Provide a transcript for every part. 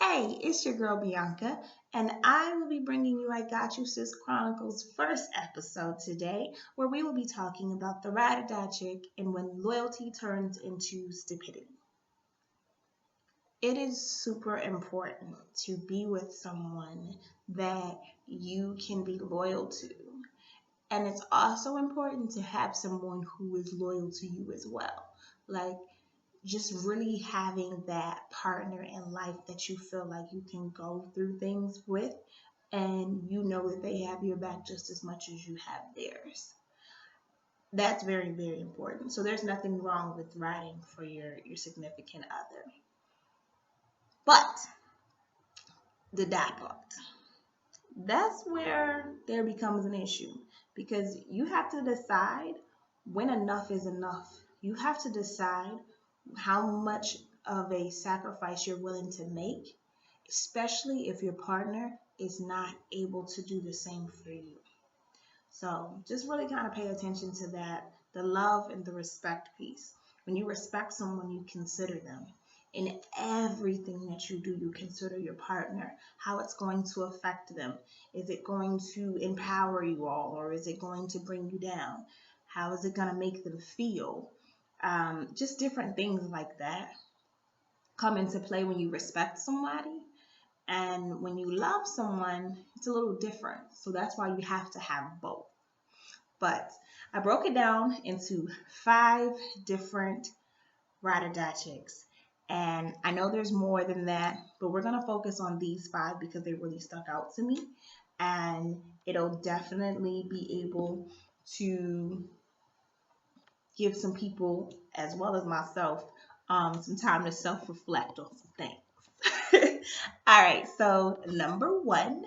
Hey, it's your girl Bianca, and I will be bringing you I Got You Sis Chronicles first episode today, where we will be talking about the ride or die chick and when loyalty turns into stupidity. It is super important to be with someone that you can be loyal to. And it's also important to have someone who is loyal to you as well. Like, just really having that partner in life that you feel like you can go through things with, and you know that they have your back just as much as you have theirs. That's very, very important. So there's nothing wrong with riding for your significant other. But the die part, that's where there becomes an issue, because you have to decide when enough is enough. You have to decide how much of a sacrifice you're willing to make, especially if your partner is not able to do the same for you. So just really kind of pay attention to that, the love and the respect piece. When you respect someone, you consider them. In everything that you do, you consider your partner, how it's going to affect them. Is it going to empower you all, or is it going to bring you down? How is it going to make them feel? Just different things like that come into play when you respect somebody. And when you love someone, it's a little different. So that's why you have to have both. But I broke it down into 5 different ride or die chicks. And I know there's more than that, but we're going to focus on these 5 because they really stuck out to me. And it'll definitely be able to give some people, as well as myself, some time to self-reflect on some things. All right, so number 1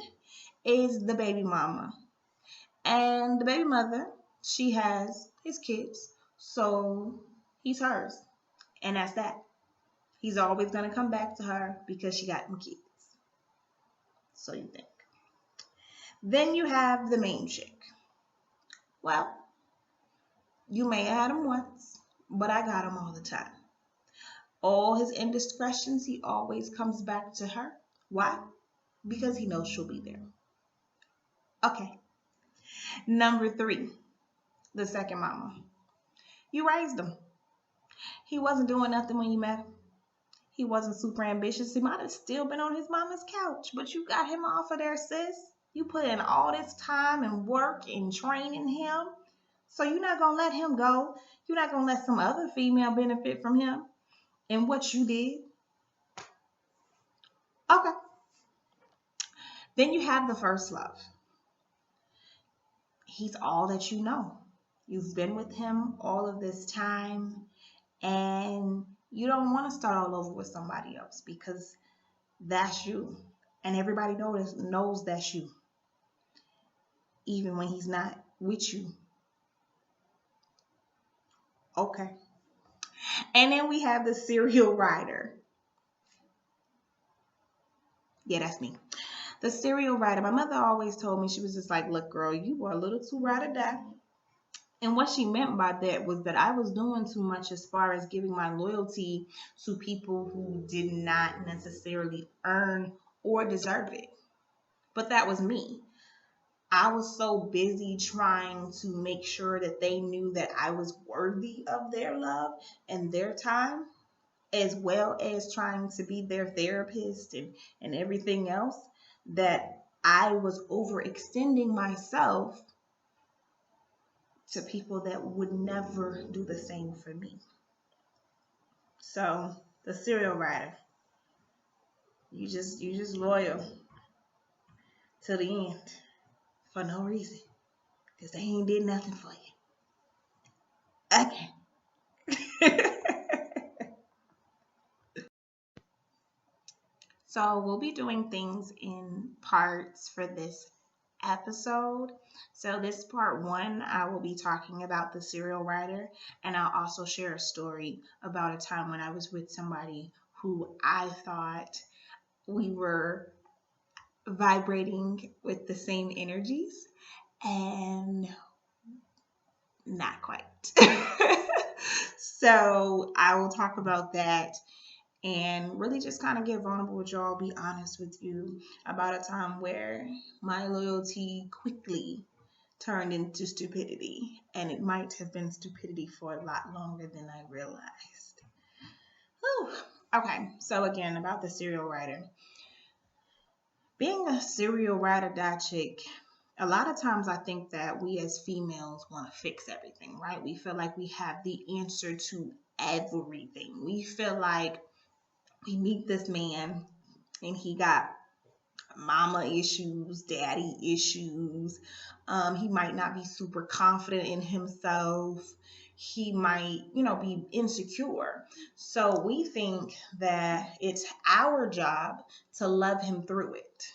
is the baby mama. And the baby mother, she has his kids, so he's hers. And that's that. He's always going to come back to her because she got them kids. So you think. Then you have the main chick. Well, you may have had him once, but I got him all the time. All his indiscretions, he always comes back to her. Why? Because he knows she'll be there. Okay. Number 3, the second mama. You raised him. He wasn't doing nothing when you met him. He wasn't super ambitious. He might have still been on his mama's couch, but you got him off of there, sis. You put in all this time and work in training him. So you're not going to let him go. You're not going to let some other female benefit from him and what you did. Okay. Then you have the first love. He's all that you know. You've been with him all of this time, and you don't want to start all over with somebody else because that's you. And everybody knows that's you, even when he's not with you. Okay. And then we have the serial rider. Yeah, that's me. The serial rider. My mother always told me, she was just like, look, girl, you are a little too ride or die. And what she meant by that was that I was doing too much as far as giving my loyalty to people who did not necessarily earn or deserve it. But that was me. I was so busy trying to make sure that they knew that I was worthy of their love and their time, as well as trying to be their therapist and everything else, that I was overextending myself to people that would never do the same for me. So the serial rider, you just loyal to the end for no reason, because they ain't did nothing for you. Okay. So we'll be doing things in parts for this episode. So this part 1, I will be talking about the serial rider, and I'll also share a story about a time when I was with somebody who I thought we were vibrating with the same energies, and not quite. So I will talk about that and really just kind of get vulnerable with y'all, be honest with you about a time where my loyalty quickly turned into stupidity. And it might have been stupidity for a lot longer than I realized. Whew. Okay, so again, about the serial writer. Being a serial writer die chick, a lot of times I think that we as females want to fix everything, right? We feel like we have the answer to everything. We feel like we meet this man and he got mama issues, daddy issues. He might not be super confident in himself. He might, be insecure. So we think that it's our job to love him through it.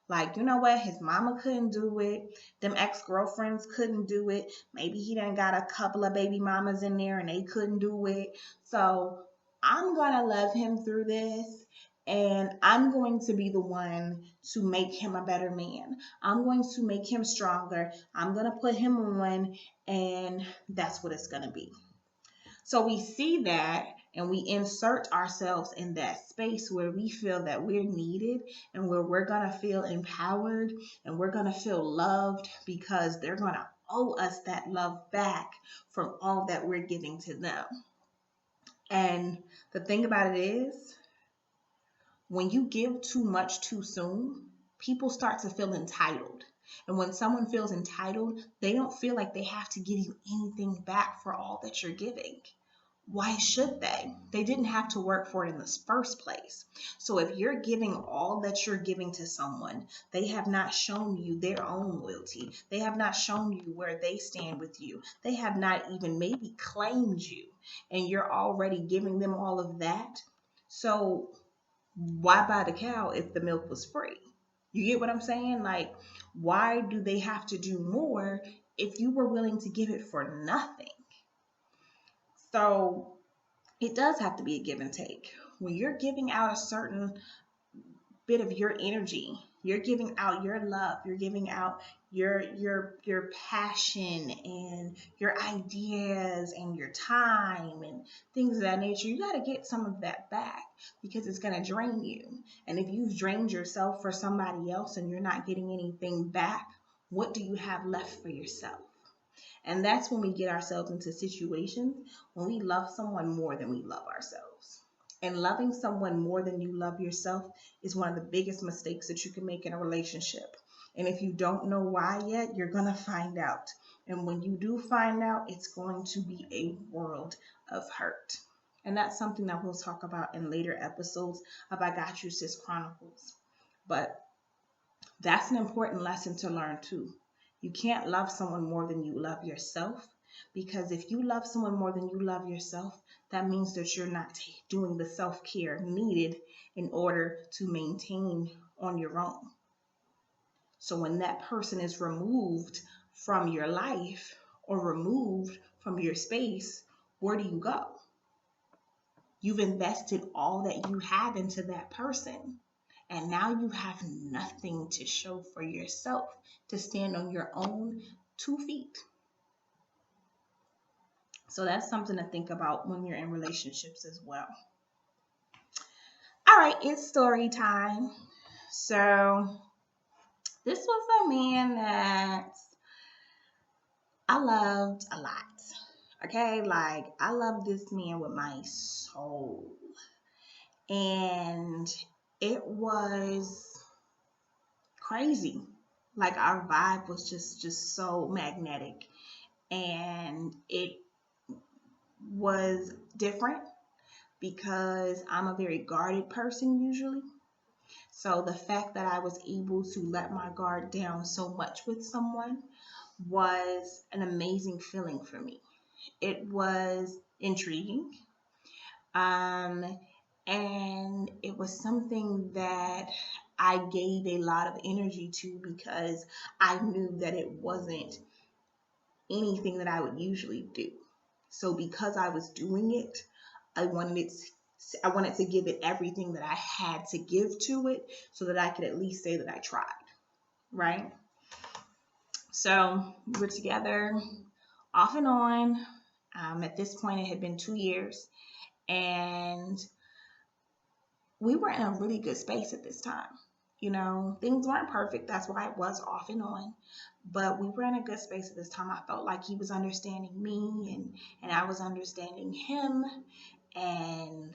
Like, you know what? His mama couldn't do it. Them ex-girlfriends couldn't do it. Maybe he done got a couple of baby mamas in there and they couldn't do it. So I'm going to love him through this. And I'm going to be the one to make him a better man. I'm going to make him stronger. I'm going to put him on. And that's what it's going to be. So we see that and we insert ourselves in that space where we feel that we're needed and where we're going to feel empowered and we're going to feel loved because they're going to owe us that love back from all that we're giving to them. And the thing about it is, when you give too much too soon, people start to feel entitled. And when someone feels entitled, they don't feel like they have to give you anything back for all that you're giving. Why should they? They didn't have to work for it in the first place. So if you're giving all that you're giving to someone, they have not shown you their own loyalty. They have not shown you where they stand with you. They have not even maybe claimed you, and you're already giving them all of that. So why buy the cow if the milk was free? You get what I'm saying? Like, why do they have to do more if you were willing to give it for nothing? So it does have to be a give and take. When you're giving out a certain bit of your energy, you're giving out your love, you're giving out your passion and your ideas and your time and things of that nature, you got to get some of that back because it's going to drain you. And if you've drained yourself for somebody else and you're not getting anything back, what do you have left for yourself? And that's when we get ourselves into situations when we love someone more than we love ourselves. And loving someone more than you love yourself is one of the biggest mistakes that you can make in a relationship. And if you don't know why yet, you're going to find out. And when you do find out, it's going to be a world of hurt. And that's something that we'll talk about in later episodes of I Got You, Sis Chronicles. But that's an important lesson to learn too. You can't love someone more than you love yourself, because if you love someone more than you love yourself, that means that you're not doing the self-care needed in order to maintain on your own. So when that person is removed from your life or removed from your space, where do you go? You've invested all that you have into that person. And now you have nothing to show for yourself to stand on your own 2 feet. So that's something to think about when you're in relationships as well. All right, it's story time. So this was a man that I loved a lot. Okay, like I love this man with my soul. And it was crazy. Like our vibe was just so magnetic, and it was different because I'm a very guarded person usually. So the fact that I was able to let my guard down so much with someone was an amazing feeling for me. It was intriguing. And it was something that I gave a lot of energy to because I knew that it wasn't anything that I would usually do. So because I was doing it, I wanted to give it everything that I had to give to it so that I could at least say that I tried, right? So we were together off and on. At this point, it had been 2 years. And we were in a really good space at this time. You know, things weren't perfect. That's why it was off and on. But we were in a good space at this time. I felt like he was understanding me and I was understanding him. And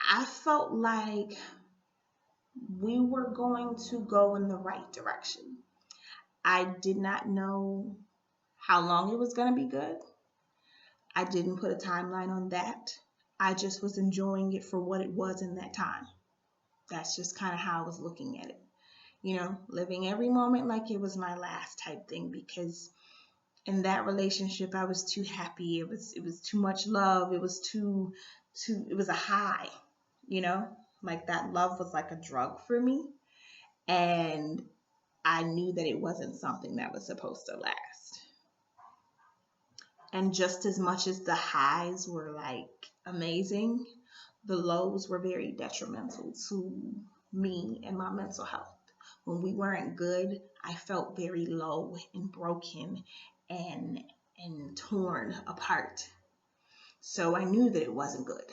I felt like we were going to go in the right direction. I did not know how long it was going to be good. I didn't put a timeline on that. I just was enjoying it for what it was in that time. That's just kind of how I was looking at it. You know, living every moment like it was my last type thing, because in that relationship I was too happy. It was too much love. It was it was a high, you know? Like that love was like a drug for me, and I knew that it wasn't something that was supposed to last. And just as much as the highs were like amazing, the lows were very detrimental to me and my mental health. When we weren't good, I felt very low and broken and torn apart. So I knew that it wasn't good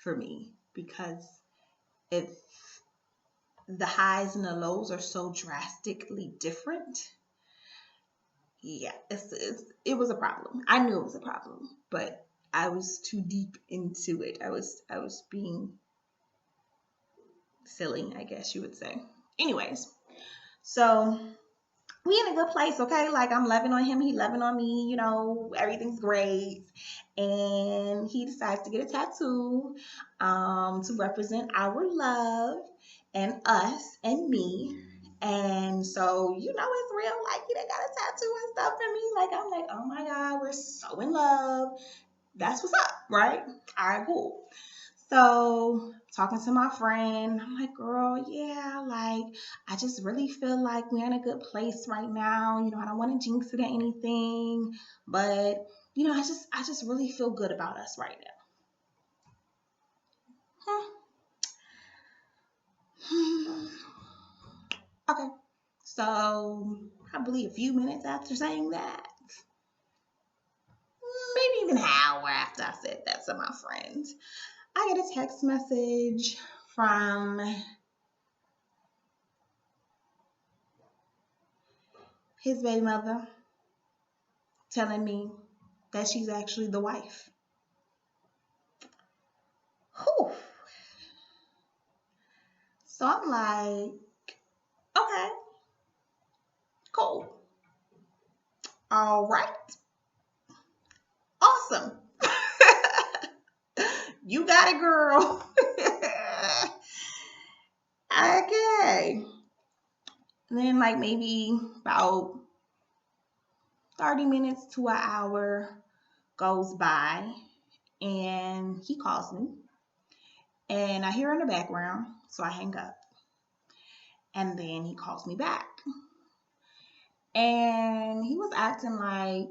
for me, because if the highs and the lows are so drastically different, yeah, it was a problem. I knew it was a problem, but I was too deep into it. I was being silly, I guess you would say. Anyways, so we in a good place, okay? Like I'm loving on him, he loving on me, you know, everything's great. And he decides to get a tattoo to represent our love and us and me. And so, you know, it's real, like he done got a tattoo and stuff for me. Like I'm like, oh my God, we're so in love. That's what's up, right? All right, cool. So talking to my friend, I'm like, girl, yeah, like I just really feel like we're in a good place right now. You know, I don't want to jinx it or anything, but you know, I just really feel good about us right now. Hmm. Okay. So probably a few minutes after saying that, maybe even an hour after I said that to my friend, I get a text message from his baby mother telling me that she's actually the wife. Whew. So I'm like, okay, cool. All right. Awesome. You got it, girl. Okay. And then like maybe about 30 minutes to an hour goes by and he calls me and I hear in the background, so I hang up. And then he calls me back. And he was acting like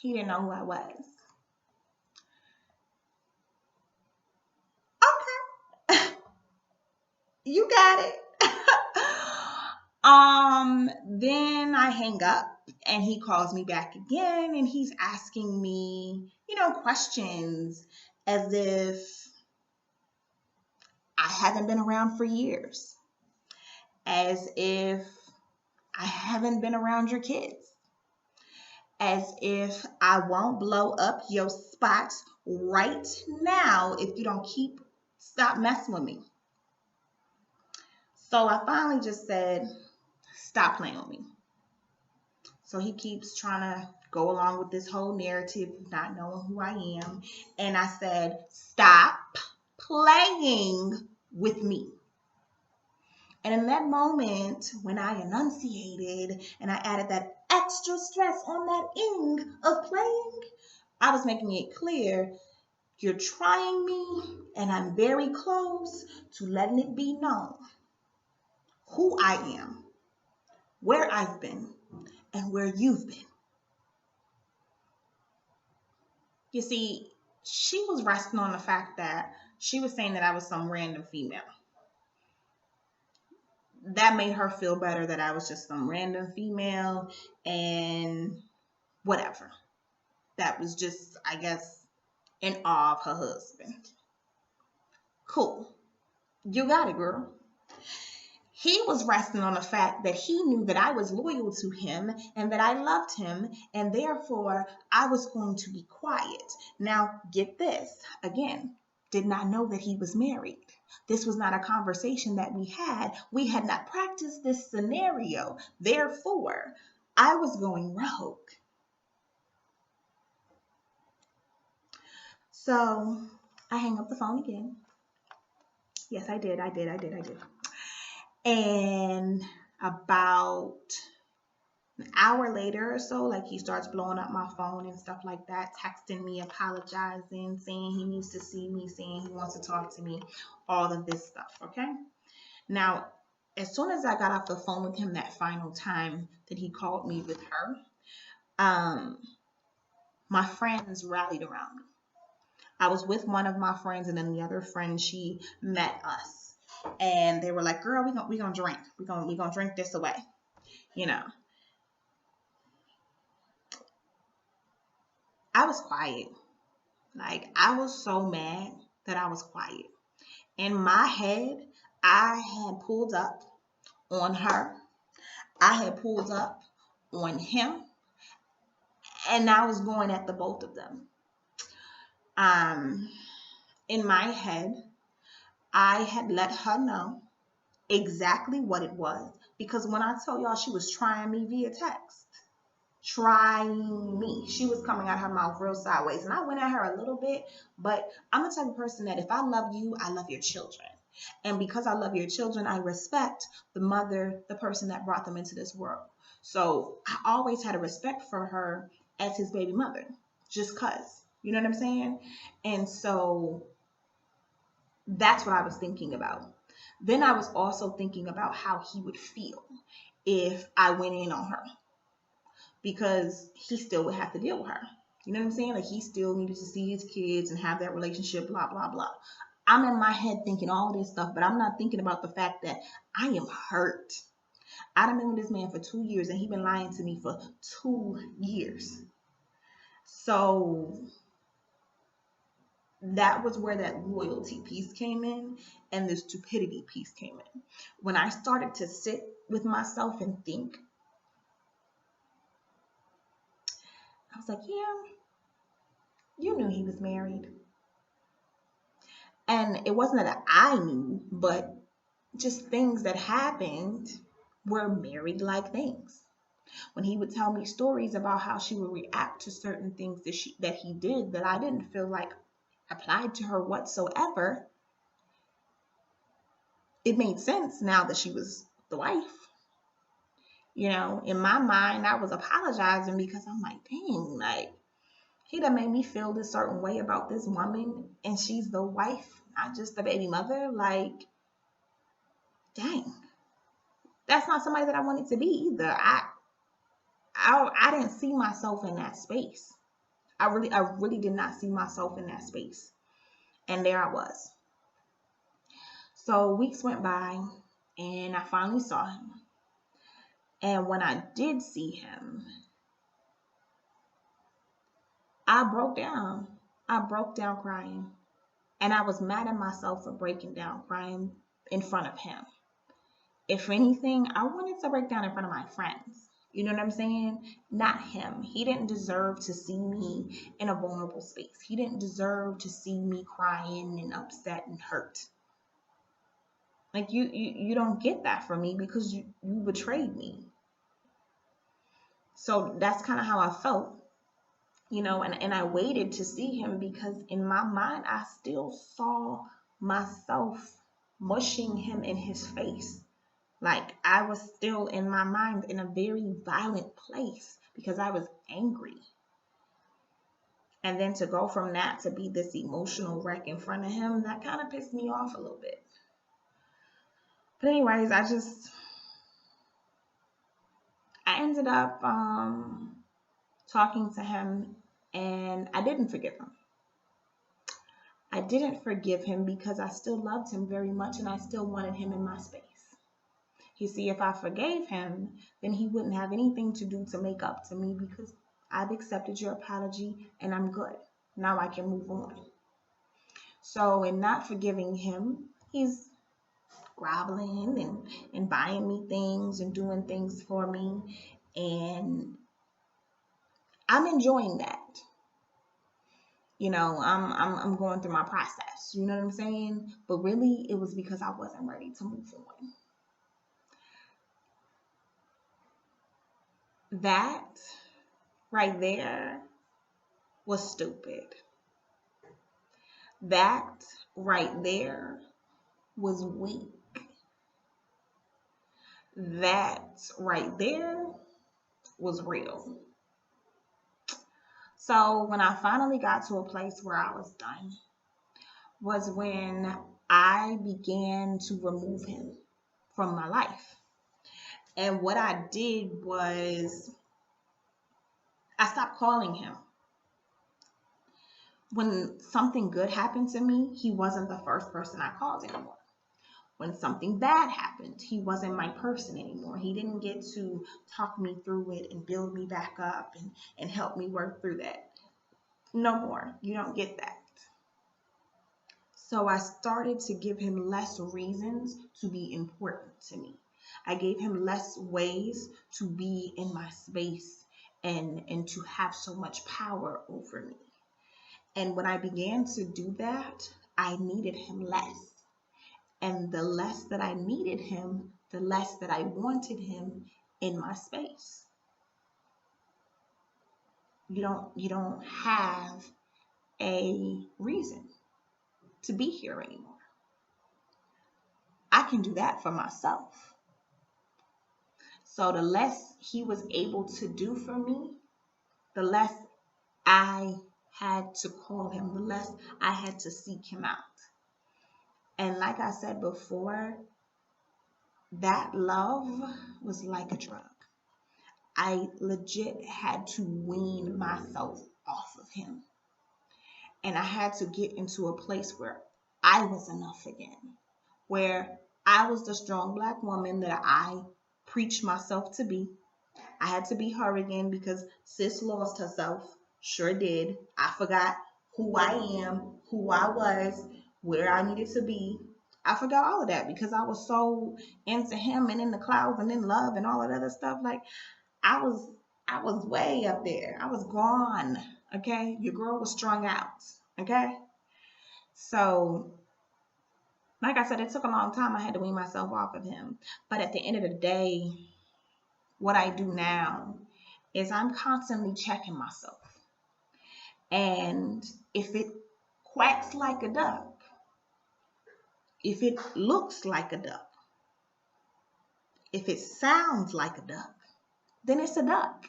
he didn't know who I was. Okay, you got it. Then I hang up and he calls me back again and he's asking me, you know, questions as if I haven't been around for years, as if I haven't been around your kids, as if I won't blow up your spot right now if you don't stop messing with me. So I finally just said, stop playing with me. So he keeps trying to go along with this whole narrative of not knowing who I am. And I said, stop playing with me. And in that moment, when I enunciated and I added that extra stress on that ing of playing, I was making it clear, you're trying me and I'm very close to letting it be known who I am, where I've been, and where you've been. You see, she was resting on the fact that she was saying that I was some random female. That made her feel better that I was just some random female and whatever. That was just, I guess, in awe of her husband. Cool. You got it, girl. He was resting on the fact that he knew that I was loyal to him and that I loved him, and therefore I was going to be quiet. Now, get this again, did not know that he was married. This was not a conversation that we had. We had not practiced this scenario. Therefore, I was going rogue. So I hang up the phone again. Yes, I did. And about an hour later or so, like, he starts blowing up my phone and stuff like that, texting me, apologizing, saying he needs to see me, saying he wants to talk to me, all of this stuff. Okay. Now, as soon as I got off the phone with him that final time that he called me with her, um, my friends rallied around me. I was with one of my friends, and then the other friend, she met us, and they were like, "Girl, we gonna drink. We gonna drink this away." You know, I was quiet. Like, I was so mad that I was quiet. In my head, I had pulled up on her. I had pulled up on him, and I was going at the both of them. Um, in my head, I had let her know exactly what it was, because when I tell y'all she was trying me via text, trying me. She was coming out her mouth real sideways. And I went at her a little bit, but I'm the type of person that if I love you, I love your children. And because I love your children, I respect the mother, the person that brought them into this world. So I always had a respect for her as his baby mother, just cause. You know what I'm saying? And so that's what I was thinking about. Then I was also thinking about how he would feel if I went in on her, because he still would have to deal with her. You know what I'm saying? Like, he still needed to see his kids and have that relationship, blah, blah, blah. I'm in my head thinking all this stuff, but I'm not thinking about the fact that I am hurt. I done been with this man for 2 years, and he been lying to me for 2 years. So that was where that loyalty piece came in, and the stupidity piece came in. When I started to sit with myself and think, I was like, yeah, you knew he was married. And it wasn't that I knew, but just things that happened were married like things. When he would tell me stories about how she would react to certain things that he did that I didn't feel like applied to her whatsoever, it made sense now that she was the wife. You know, in my mind, I was apologizing because I'm like, dang, like, he done made me feel this certain way about this woman, and she's the wife, not just the baby mother. Like, dang, that's not somebody that I wanted to be either. I didn't see myself in that space. I really did not see myself in that space. And there I was. So weeks went by, and I finally saw him. And when I did see him, I broke down. I broke down crying. And I was mad at myself for breaking down crying in front of him. If anything, I wanted to break down in front of my friends. You know what I'm saying? Not him. He didn't deserve to see me in a vulnerable space. He didn't deserve to see me crying and upset and hurt. Like, you don't get that from me, because you betrayed me. So that's kind of how I felt, and I waited to see him, because in my mind I still saw myself mushing him in his face. Like, I was still in my mind in a very violent place because I was angry. And then to go from that to be this emotional wreck in front of him, that kind of pissed me off a little bit. But anyways, I ended up talking to him, and I didn't forgive him. I didn't forgive him because I still loved him very much, and I still wanted him in my space. You see, if I forgave him, then he wouldn't have anything to do to make up to me, because I've accepted your apology and I'm good. Now I can move on. So in not forgiving him, he's groveling and buying me things and doing things for me. And I'm enjoying that. I'm going through my process. You know what I'm saying? But really, it was because I wasn't ready to move on. That right there was stupid. That right there was weak. That right there was real. So when I finally got to a place where I was done, was when I began to remove him from my life. And what I did was I stopped calling him. When something good happened to me, he wasn't the first person I called anymore. When something bad happened, he wasn't my person anymore. He didn't get to talk me through it and build me back up and help me work through that. No more. You don't get that. So I started to give him less reasons to be important to me. I gave him less ways to be in my space and to have so much power over me. And when I began to do that, I needed him less. And the less that I needed him, the less that I wanted him in my space. You don't have a reason to be here anymore. I can do that for myself. So the less he was able to do for me, the less I had to call him, the less I had to seek him out. And like I said before, that love was like a drug. I legit had to wean myself off of him. And I had to get into a place where I was enough again, where I was the strong Black woman that I preached myself to be. I had to be her again because sis lost herself. Sure did. I forgot who I am, who I was, where I needed to be. I forgot all of that because I was so into him and in the clouds and in love and all of that other stuff. Like I was way up there. I was gone. Okay. Your girl was strung out. Okay. So like I said, it took a long time. I had to wean myself off of him. But at the end of the day, what I do now is I'm constantly checking myself. And if it quacks like a duck, if it looks like a duck, if it sounds like a duck, then it's a duck.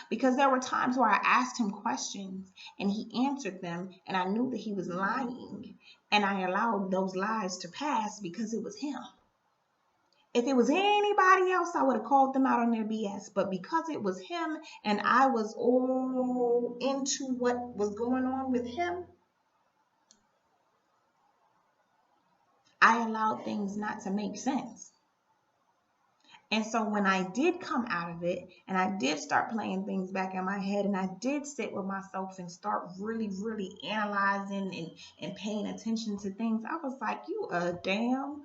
Because there were times where I asked him questions and he answered them and I knew that he was lying and I allowed those lies to pass because it was him. If it was anybody else, I would have called them out on their BS. But because it was him and I was all into what was going on with him, I allowed things not to make sense. And so when I did come out of it and I did start playing things back in my head and I did sit with myself and start really, really analyzing and paying attention to things, I was like, you a damn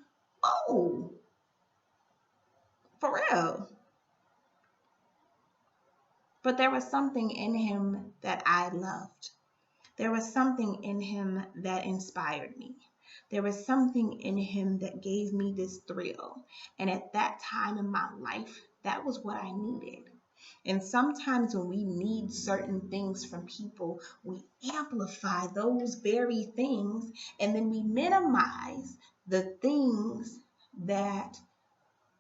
fool. For real. But there was something in him that I loved. There was something in him that inspired me. There was something in him that gave me this thrill. And at that time in my life, that was what I needed. And sometimes when we need certain things from people, we amplify those very things and then we minimize the things that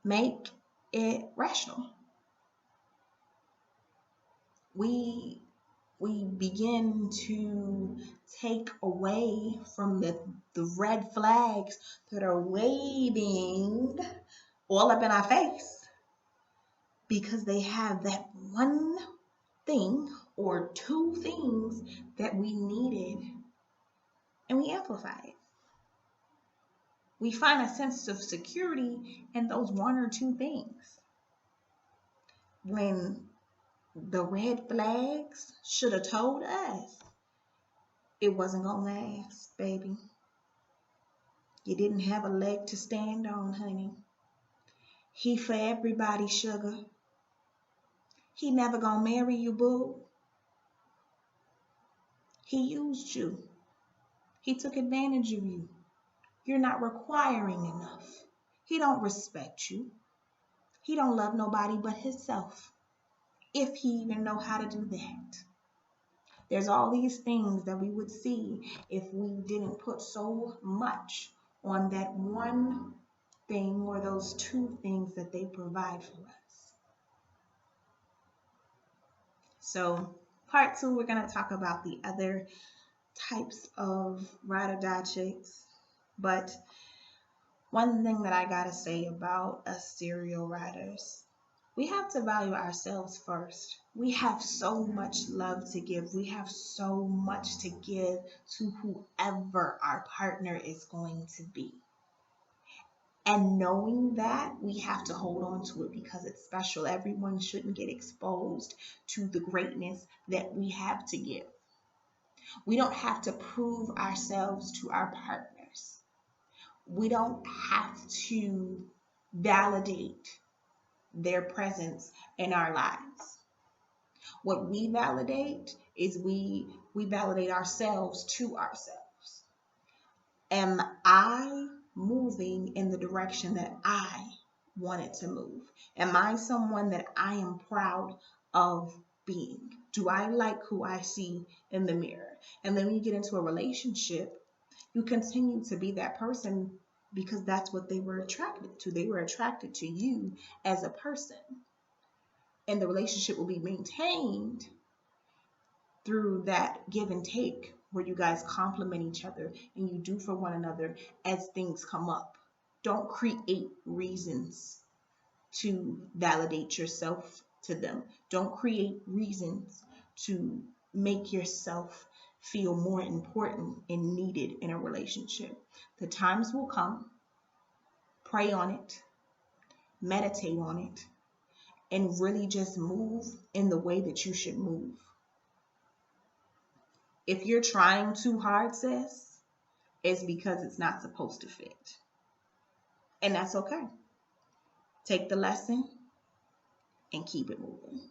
make it rational. We begin to take away from the red flags that are waving all up in our face because they have that one thing or two things that we needed and we amplify it. We find a sense of security in those one or two things. When the red flags should have told us it wasn't gonna last, baby. You didn't have a leg to stand on, honey. He for everybody, sugar. He never gonna marry you, boo. He used you. He took advantage of you. You're not requiring enough. He don't respect you. He don't love nobody but himself. If he even know how to do that. There's all these things that we would see if we didn't put so much on that one thing or those two things that they provide for us. So, part two, we're going to talk about the other types of ride or die chicks. But one thing that I got to say about us serial riders, we have to value ourselves first. We have so much love to give. We have so much to give to whoever our partner is going to be. And knowing that, we have to hold on to it because it's special. Everyone shouldn't get exposed to the greatness that we have to give. We don't have to prove ourselves to our partners. We don't have to validate their presence in our lives. What we validate is we validate ourselves to ourselves. Am I moving in the direction that I wanted to move? Am I someone that I am proud of being? Do I like who I see in the mirror? And then when you get into a relationship, you continue to be that person because that's what they were attracted to. They were attracted to you as a person. And the relationship will be maintained through that give and take where you guys compliment each other and you do for one another as things come up. Don't create reasons to validate yourself to them. Don't create reasons to make yourself feel more important and needed in a relationship. The times will come. Pray on it, meditate on it, and really just move in the way that you should move. If you're trying too hard, sis, it's because it's not supposed to fit. And that's okay. Take the lesson and keep it moving.